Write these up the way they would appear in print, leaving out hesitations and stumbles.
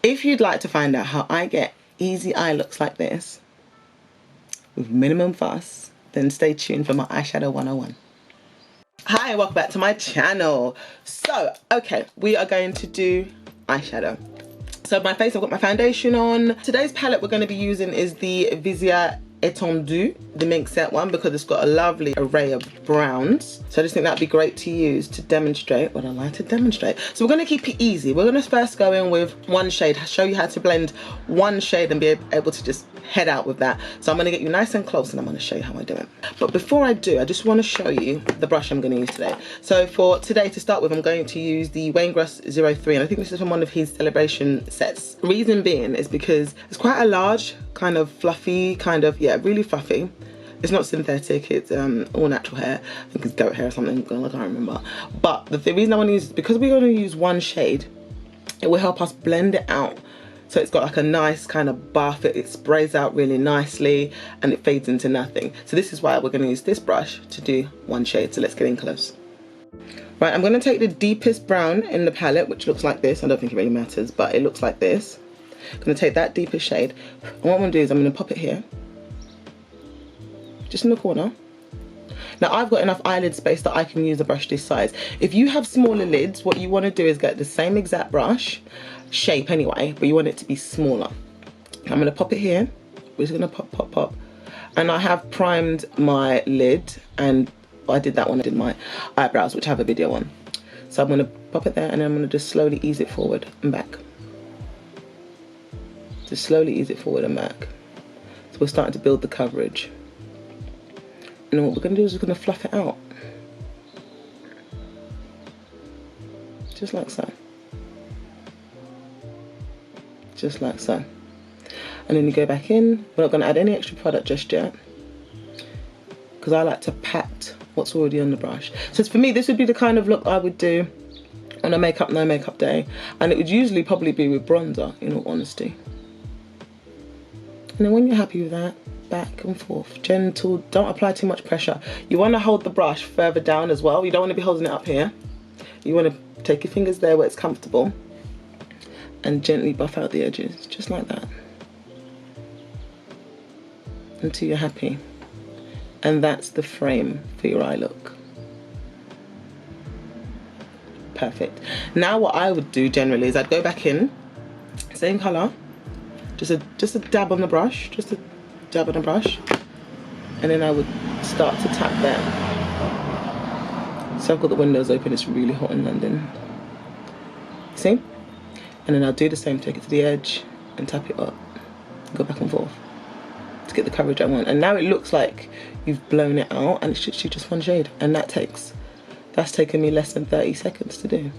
If you'd like to find out how I get easy eye looks like this with minimum fuss, then stay tuned for my eyeshadow 101. Hi, welcome back to my channel. So, okay, we are going to do eyeshadow. So my face, I've got my foundation on. Today's palette we're going to be using is the Viseart Etendu, the Minxette one, because it's got a lovely array of browns. So I just think that'd be great to use to demonstrate what I like to demonstrate. So we're going to keep it easy. We're going to first go in with one shade, show you how to blend one shade and be able to just head out with that. So I'm going to get you nice and close and I'm going to show you how I do it. But before I do, I just want to show you the brush I'm going to use today. So for today, to start with, I'm going to use the Waingras 03, and I think this is from one of his celebration sets. Reason being is because it's quite a large, kind of fluffy, kind of, yeah, really fluffy. It's not synthetic, it's all natural hair. I think it's goat hair or something, I can't remember. But the reason I want to use, because we're going to use one shade, it will help us blend it out. So it's got like a nice kind of buff, it sprays out really nicely and it fades into nothing. So this is why we're going to use this brush to do one shade. So let's get in close. Right, I'm going to take the deepest brown in the palette, which looks like this. I don't think it really matters, but it looks like this. I'm going to take that deepest shade. And what I'm going to do is I'm going to pop it here, just in the corner. Now I've got enough eyelid space that I can use a brush this size. If you have smaller lids, what you want to do is get the same exact brush shape anyway, but you want it to be smaller. I'm going to pop it here. We're just going to pop, pop, pop. And I have primed my lid, and I did that when I did my eyebrows, which I have a video on. So I'm going to pop it there, and then I'm going to just slowly ease it forward and back. Just slowly ease it forward and back. So we're starting to build the coverage. And then what we're going to do is we're going to fluff it out. Just like so. Just like so. And then you go back in. We're not going to add any extra product just yet, because I like to pat what's already on the brush. So for me, this would be the kind of look I would do on a makeup no makeup day, and it would usually probably be with bronzer, in all honesty. And then when you're happy with that, back and forth, gentle, don't apply too much pressure. You want to hold the brush further down as well. You don't want to be holding it up here. You want to take your fingers there where it's comfortable and gently buff out the edges, just like that, until you're happy. And that's the frame for your eye look. Perfect. Now what I would do generally is I'd go back in, same colour, just a dab on the brush, just a dab on the brush, and then I would start to tap there. So I've got the windows open, it's really hot in London. See? And then I'll do the same, take it to the edge and tap it up, go back and forth to get the coverage I want. And now it looks like you've blown it out, and it's just one shade, and that's taken me less than 30 seconds to do.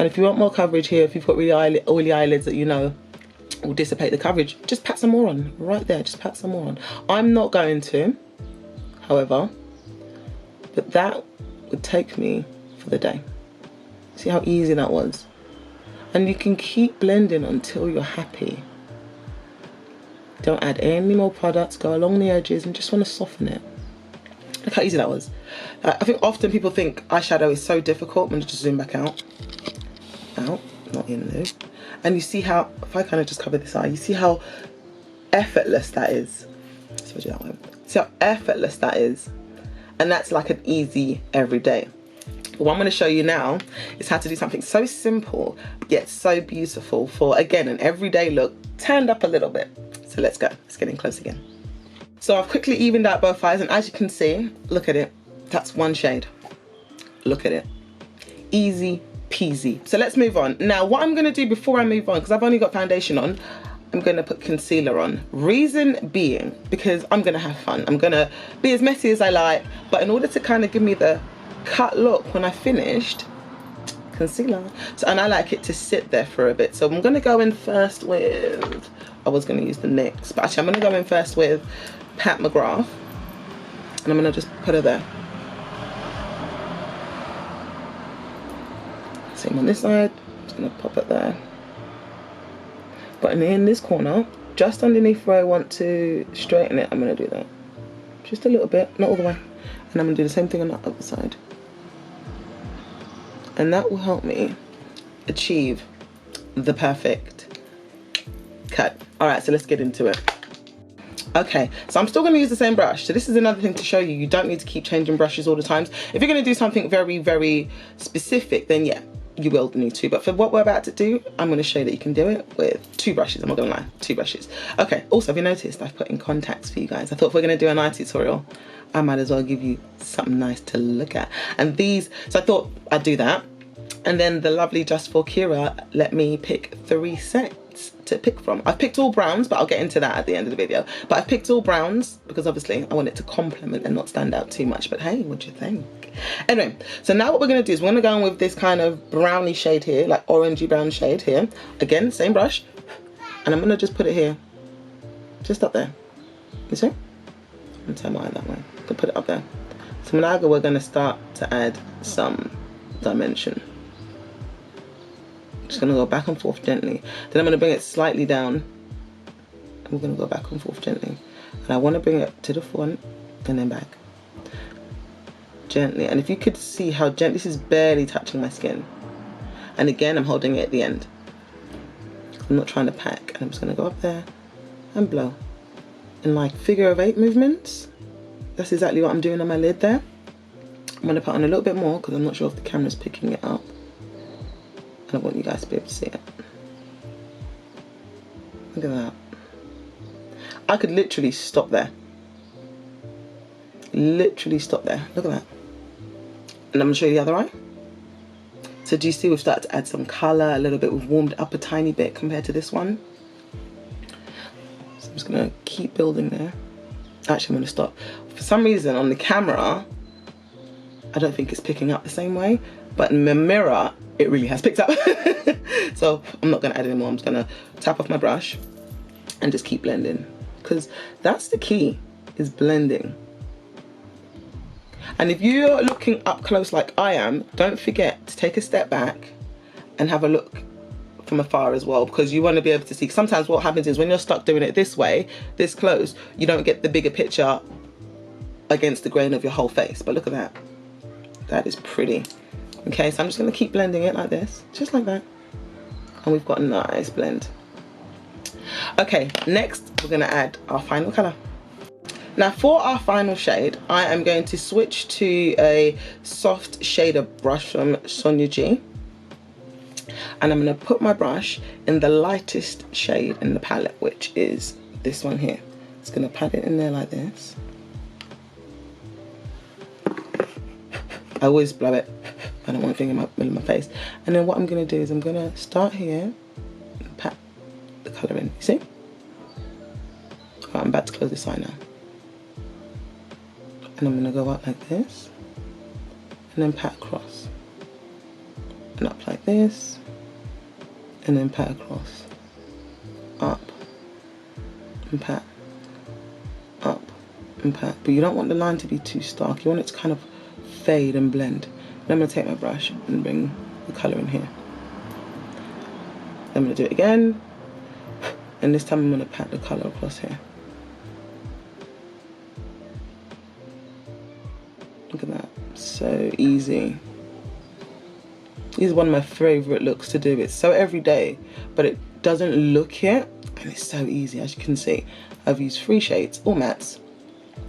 And if you want more coverage here, if you've got really oily eyelids that you know will dissipate the coverage, just pat some more on, right there, just pat some more on. I'm not going to, however, but that would take me for the day. See how easy that was? And you can keep blending until you're happy. Don't add any more products, go along the edges and just want to soften it. Look how easy that was. I think often people think eyeshadow is so difficult. I'm going to just zoom back out. Out, not in there. And you see how, if I kind of just cover this eye, you see how effortless that is. So do that one. See how effortless that is. And that's like an easy everyday. But what I'm going to show you now is how to do something so simple yet so beautiful for, again, an everyday look turned up a little bit. So let's go. Let's get in close again. So I've quickly evened out both eyes, and as you can see, look at it. That's one shade. Look at it. Easy peasy. So let's move on. Now what I'm going to do before I move on, because I've only got foundation on, I'm going to put concealer on. Reason being, because I'm going to have fun. I'm going to be as messy as I like, but in order to kind of give me the cut look when I finished, concealer. So, and I like it to sit there for a bit. So I'm going to go in first with, I was going to use the NYX, but actually I'm going to go in first with Pat McGrath, and I'm going to just put her there. Same on this side, just going to pop it there. But in this corner, just underneath where I want to straighten it, I'm going to do that. just a little bit, not all the way. And I'm gonna do the same thing on the other side. And that will help me achieve the perfect cut. All right, so let's get into it. Okay, so I'm still going to use the same brush. So this is another thing to show you. You don't need to keep changing brushes all the time. If you're going to do something very, very specific, then yeah, you will need to. But for what we're about to do, I'm going to show you that you can do it with 2 brushes. I'm not going to lie, 2 brushes. Okay, also, have you noticed I've put in contacts for you guys? I thought if we're going to do an eye tutorial, I might as well give you something nice to look at. And these, so I thought I'd do that. And then the lovely Just for Kira let me pick 3 sets to pick from. I've picked all browns, but I'll get into that at the end of the video. But I've picked all browns because obviously I want it to complement and not stand out too much. But hey, what do you think? Anyway, so now what we're going to do is we're going to go in with this kind of browny shade here, like orangey brown shade here. Again, same brush. And I'm going to just put it here, just up there. You see? I'm going to turn my eye that way. To put it up there. So now we're going to start to add some dimension. Just going to go back and forth gently. Then I'm going to bring it slightly down. And we're going to go back and forth gently. And I want to bring it to the front and then back. Gently. And if you could see how gently, this is barely touching my skin. And again, I'm holding it at the end. I'm not trying to pack. And I'm just going to go up there and blow. In like figure of 8 movements. That's exactly what I'm doing on my lid there. I'm going to put on a little bit more because I'm not sure if the camera's picking it up. And I want you guys to be able to see it. Look at that. I could literally stop there. Literally stop there. Look at that. And I'm going to show you the other eye. So do you see we've started to add some colour a little bit. We've warmed up a tiny bit compared to this one. So I'm just going to keep building there. Actually, I'm going to stop. For some reason on the camera, I don't think it's picking up the same way. But in the mirror, it really has picked up. So I'm not going to add any more. I'm just going to tap off my brush and just keep blending. Because that's the key, is blending. And if you're looking up close like I am, don't forget to take a step back and have a look from afar as well, because you want to be able to see. Sometimes what happens is when you're stuck doing it this way, this close, you don't get the bigger picture against the grain of your whole face. But look at that. That is pretty. Okay, so I'm just going to keep blending it like this, just like that. And we've got a nice blend. Okay, next we're going to add our final colour. Now for our final shade, I am going to switch to a soft shader brush from Sonia G. And I'm going to put my brush in the lightest shade in the palette, which is this one here. It's going to pat it in there like this. I always blow it. I don't want a thing in my face. And then what I'm going to do is I'm going to start here and pat the colour in. You see? Right, I'm about to close this eye now. And I'm going to go up like this. And then pat across. And up like this. And then pat across. Up. And pat. Up. And pat. But you don't want the line to be too stark. You want it to kind of fade and blend. Then I'm going to take my brush and bring the colour in here. I'm going to do it again. And this time I'm going to pat the colour across here. Look at that. So easy. This is one of my favourite looks to do. It's so everyday, but it doesn't look it. And it's so easy, as you can see. I've used 3 shades, all mattes.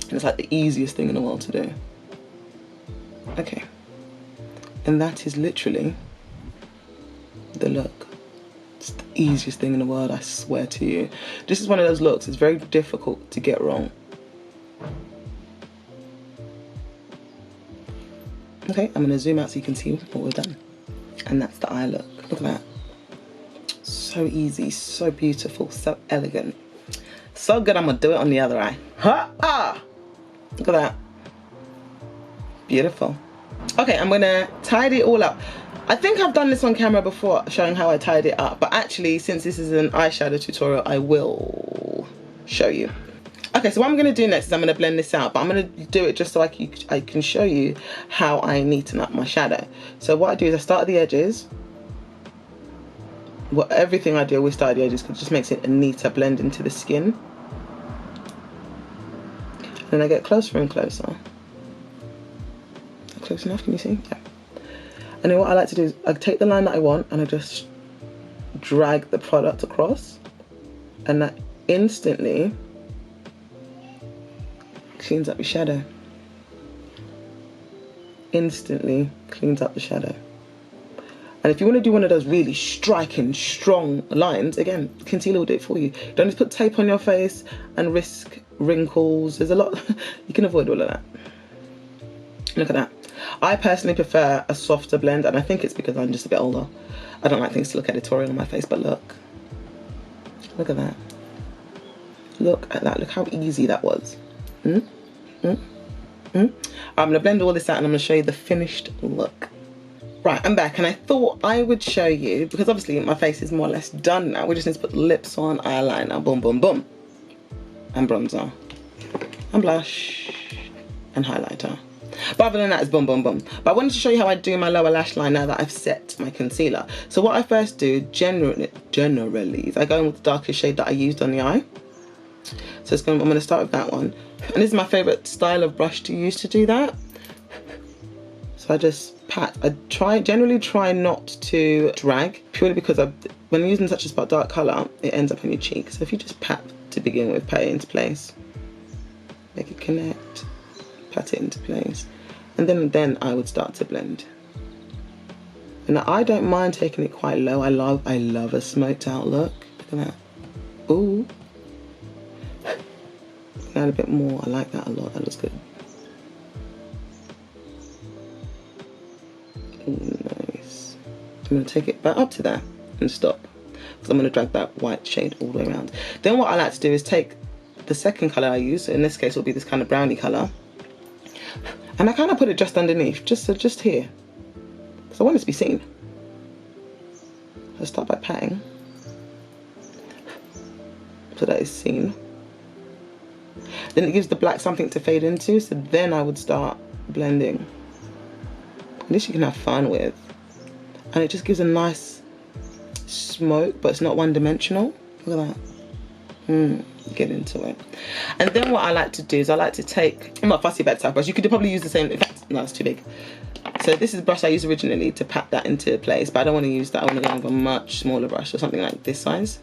And it's like the easiest thing in the world to do. Okay. And that is literally the look. It's the easiest thing in the world, I swear to you. This is one of those looks, it's very difficult to get wrong. Okay, I'm going to zoom out so you can see what we've done. And that's the eye look. Look at that. So easy, so beautiful, so elegant. So good, I'm going to do it on the other eye. Ha! Ah! Look at that. Beautiful. Okay, I'm going to tidy it all up. I think I've done this on camera before, showing how I tied it up. But actually, since this is an eyeshadow tutorial, I will show you. Okay, so what I'm going to do next is I'm going to blend this out. But I'm going to do it just so I can show you how I neaten up my shadow. So what I do is I start at the edges. Well, everything I do, I always start at the edges because it just makes it a neater blend into the skin. And I get closer and closer. Close enough, can you see? Yeah. And then what I like to do is I take the line that I want and I just drag the product across, and that instantly cleans up your shadow. Instantly cleans up the shadow. And if you want to do one of those really striking, strong lines, again, concealer will do it for you. Don't just put tape on your face and risk wrinkles. There's a lot, you can avoid all of that. Look at that. I personally prefer a softer blend, and I think it's because I'm just a bit older. I don't like things to look editorial on my face, but look. Look at that. Look at that. Look how easy that was. I'm going to blend all this out and I'm going to show you the finished look. Right, I'm back, and I thought I would show you, because obviously my face is more or less done now. We just need to put the lips on, eyeliner, boom, boom, boom. And bronzer. And blush. And highlighter. But other than that, it's boom, boom, boom. But I wanted to show you how I do my lower lash line now that I've set my concealer. So what I first do, generally, is I go in with the darkest shade that I used on the eye. So I'm going to start with that one. And this is my favourite style of brush to use to do that. So I just pat. I generally try not to drag, purely because when I'm using such a dark colour, it ends up on your cheek. So if you just pat to begin with, pat it into place. Make it connect. Pat it into place, and then I would start to blend. And I don't mind taking it quite low. I love a smoked out look. Look at that. Ooh. Add a bit more. I like that a lot. That looks good. Ooh, nice. I'm going to take it back up to that and stop, because I'm going to drag that white shade all the way around. Then what I like to do is take the second colour I use, so in this case it will be this kind of brownie colour, and I kind of put it just underneath, just here, because I want it to be seen. I'll start by patting, so that is seen. Then it gives the black something to fade into, so then I would start blending. And this you can have fun with. And it just gives a nice smoke, but it's not one-dimensional. Look at that. Get into it. And then what I like to do is I like to take, I'm not fussy about type brush. You could probably use the same, in fact, no, it's too big. So this is the brush I used originally to pat that into place, but I don't want to use that. I want to go with a much smaller brush, or something like this size.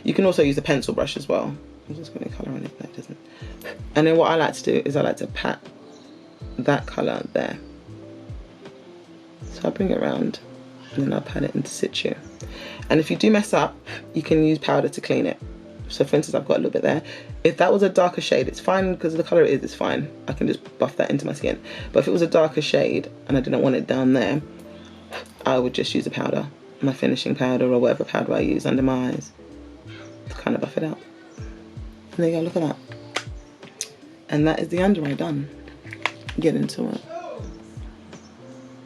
You can also use a pencil brush as well. I'm just going to colour on it, no, it doesn't. And then what I like to do is I like to pat that colour there. So I bring it around and then I'll pat it into situ. And if you do mess up, you can use powder to clean it. So for instance, I've got a little bit there. If that was a darker shade, it's fine, because of the colour it is, it's fine. I can just buff that into my skin. But if it was a darker shade and I didn't want it down there, I would just use a powder, my finishing powder or whatever powder I use under my eyes to kind of buff it out. And there you go, look at that. And that is the under eye done. Get into it.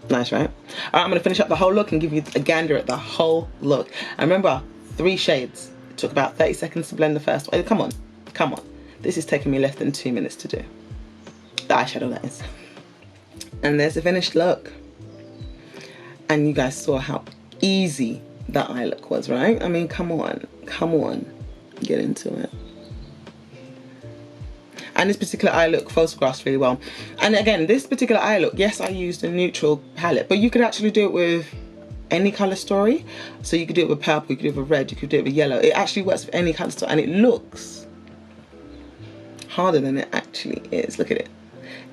Nice, right? Alright, I'm going to finish up the whole look and give you a gander at the whole look. And remember, 3 shades. It took about 30 seconds to blend the first one. Come on, come on. This is taking me less than 2 minutes to do. The eyeshadow, that is. And there's the finished look. And you guys saw how easy that eye look was, right? I mean, come on, come on. Get into it. And this particular eye look photographs really well. And again, this particular eye look, yes, I used a neutral palette, but you could actually do it with any color story. So you could do it with purple, you could do it with red, you could do it with yellow. It actually works with any color story, and it looks harder than it actually is. Look at it.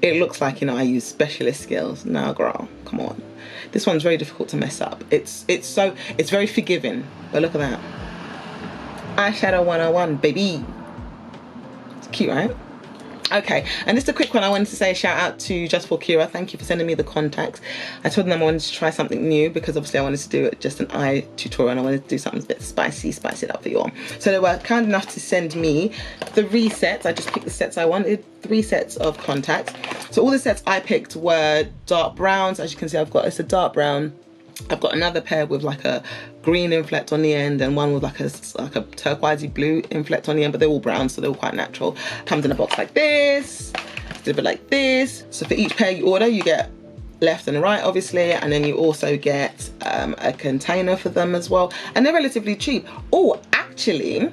It looks like, you know, I use specialist skills. No, girl, come on. This one's very difficult to mess up. It's very forgiving, but look at that. Eyeshadow 101, baby. It's cute, right? Okay, and just a quick one, I wanted to say a shout out to Just for Kira. Thank you for sending me the contacts. I told them I wanted to try something new, because obviously I wanted to do just an eye tutorial, and I wanted to do something a bit spicy, spice it up for you all. So they were kind enough to send me 3 sets. I just picked the sets I wanted, 3 sets of contacts. So all the sets I picked were dark browns. As you can see, it's a dark brown. I've got another pair with like a green inflect on the end, and one with like a turquoisey blue inflect on the end, but they're all brown, so they're all quite natural. Comes in a box like this, delivered like this. So for each pair you order, you get left and right, obviously, and then you also get a container for them as well, and they're relatively cheap. Oh, actually,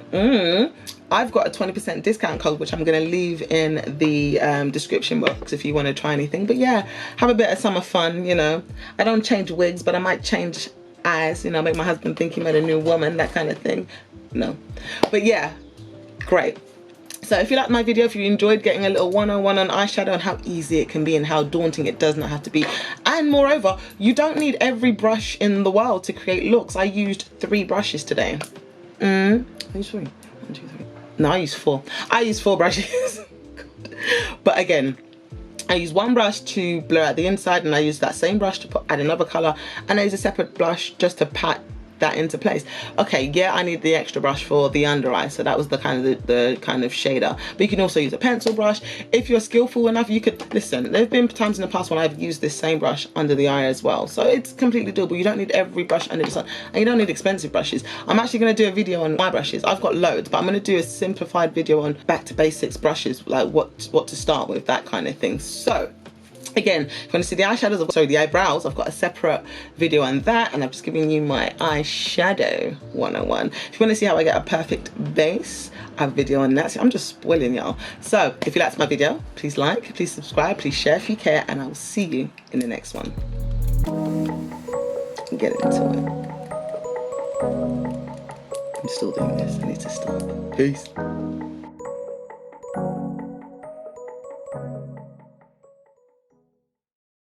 I've got a 20% discount code, which I'm going to leave in the description box if you want to try anything. But yeah, have a bit of summer fun, you know. I don't change wigs, but I might change eyes, you know, make my husband think he met a new woman, that kind of thing. No. But yeah, great. So if you liked my video, if you enjoyed getting a little 101 on eyeshadow and how easy it can be and how daunting it does not have to be, and moreover, you don't need every brush in the world to create looks. I used 3 brushes today. I used 3. 1, 2, 3. No, I used 4. I used 4 brushes. But again, I use 1 brush to blur out the inside, and I use that same brush to add another color, and I use a separate brush just to pat that into place. Okay, yeah, I need the extra brush for the under eye, so that was the kind of the kind of shader. But you can also use a pencil brush if you're skillful enough. You could listen. There have been times in the past when I've used this same brush under the eye as well, so it's completely doable. You don't need every brush under the sun, and you don't need expensive brushes. I'm actually going to do a video on my brushes. I've got loads, but I'm going to do a simplified video on back to basics brushes, like what to start with, that kind of thing. So again, if you want to see the eyeshadows, sorry, the eyebrows, I've got a separate video on that, and I've just given you my eyeshadow 101. If you want to see how I get a perfect base, I have a video on that. So I'm just spoiling y'all. So if you liked my video, please like, please subscribe, please share if you care, and I will see you in the next one. Get into it. I'm still doing this. I need to stop. Peace.